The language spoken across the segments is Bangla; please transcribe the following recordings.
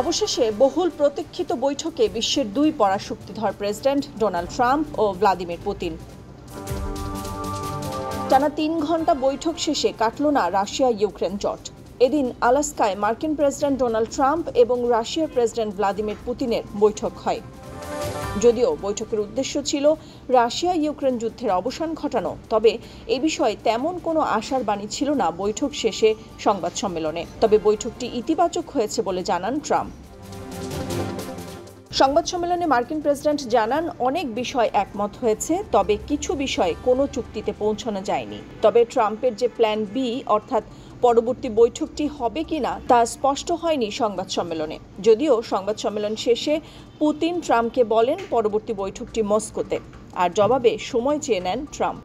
অবশেষে বহুল প্রতীক্ষিত বৈঠকে বিশ্বের দুই পরাশক্তিধর প্রেসিডেন্ট ডোনাল্ড ট্রাম্প ও ভ্লাদিমির পুতিন। টানা ৩ ঘণ্টা বৈঠক শেষে কাটল না রাশিয়া ইউক্রেন জট। এদিন আলাস্কায় মার্কিন প্রেসিডেন্ট ডোনাল্ড ট্রাম্প এবং রাশিয়ার প্রেসিডেন্ট ভ্লাদিমির পুতিনের বৈঠক হয়। যদিও বৈঠকের উদ্দেশ্য ছিল রাশিয়া ইউক্রেন যুদ্ধের অবসান ঘটানো, তবে এ বিষয়ে তেমন কোনো আশার বাণী ছিল না বৈঠক শেষে সংবাদ সম্মেলনে। তবে বৈঠকটি ইতিবাচক হয়েছে বলে জানান ট্রাম্প। সংবাদ সম্মেলনে মার্কিন প্রেসিডেন্ট জানান, অনেক বিষয় একমত হয়েছে, তবে কিছু বিষয়ে কোনো চুক্তিতে পৌঁছানো যায়নি। তবে ট্রাম্পের যে প্ল্যান বি অর্থাৎ পরবর্তী বৈঠকটি হবে কিনা তা স্পষ্ট হয়নি সংবাদ সম্মেলনে। যদিও সংবাদ সম্মেলন শেষে পুতিন ট্রাম্পকে বলেন পরবর্তী বৈঠকটি মস্কোতে, আর জবাবে সময় চেয়ে নেন ট্রাম্প।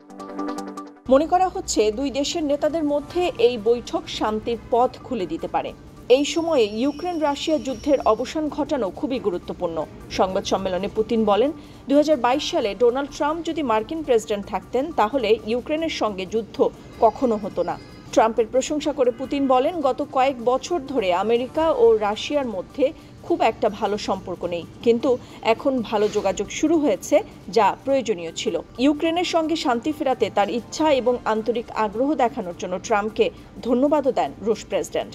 মনে করা হচ্ছে দুই দেশের নেতাদের মধ্যে এই বৈঠক শান্তির পথ খুলে দিতে পারে। এই সময়ে ইউক্রেন রাশিয়া যুদ্ধের অবসান ঘটানো খুবই গুরুত্বপূর্ণ। সংবাদ সম্মেলনে পুতিন বলেন, ২০২২ সালে ডোনাল্ড ট্রাম্প যদি মার্কিন প্রেসিডেন্ট থাকতেন তাহলে ইউক্রেনের সঙ্গে যুদ্ধ কখনো হতো না। ট্রাম্পের প্রশংসা করে পুতিন বলেন, গত কয়েক বছর ধরে আমেরিকা ও রাশিয়ার মধ্যে খুব একটা ভালো সম্পর্ক নেই, কিন্তু এখন ভালো যোগাযোগ শুরু হয়েছে, যা প্রয়োজনীয় ছিল। ইউক্রেনের সঙ্গে শান্তি ফেরাতে তার ইচ্ছা এবং আন্তরিক আগ্রহ দেখানোর জন্য ট্রাম্পকে ধন্যবাদও দেন রুশ প্রেসিডেন্ট।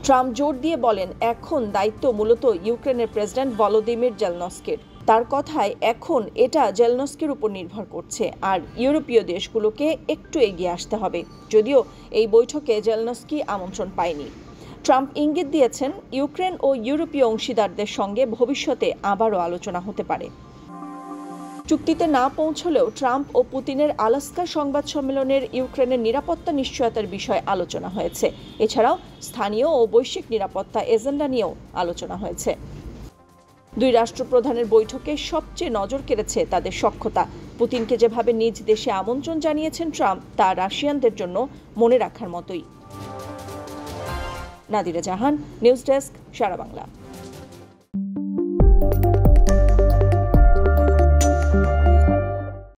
ট্রাম্প জোর দিয়ে বলেন, এখন দায়িত্ব মূলত ইউক্রেনের প্রেসিডেন্ট ভলোদিমির জেলনস্কির। তার কথায় এখন এটা জেলনস্কির উপর নির্ভর করছে, আর ইউরোপীয় দেশগুলোকে একটু এগিয়ে আসতে হবে। যদিও এই বৈঠকে জেলনস্কি আমন্ত্রণ পায়নি। ট্রাম্প ইঙ্গিত দিয়েছেন, ইউক্রেন ও ইউরোপীয় অংশীদারদের সঙ্গে ভবিষ্যতে আবারও আলোচনা হতে পারে। চুক্তিতে না পৌঁছলেও ট্রাম্প ও পুতিনের আলাস্কা সংবাদ সম্মেলনের ইউক্রেনের নিরাপত্তা নিশ্চয়তার বিষয়ে আলোচনা হয়েছে। এছাড়াও স্থানীয় ও বৈশ্বিক নিরাপত্তা এজেন্ডা নিয়েও আলোচনা হয়েছে। দুই রাষ্ট্রপ্রধানের বৈঠকে সবচেয়ে নজর কেড়েছে তাদের সখ্যতা। পুতিনকে যেভাবে নিজ দেশে আমন্ত্রণ জানিয়েছেন ট্রাম্প, তা রাশিয়ানদের জন্য মনে রাখার মতোই। নাদিরা জাহান, নিউজ ডেস্ক, সারা বাংলা।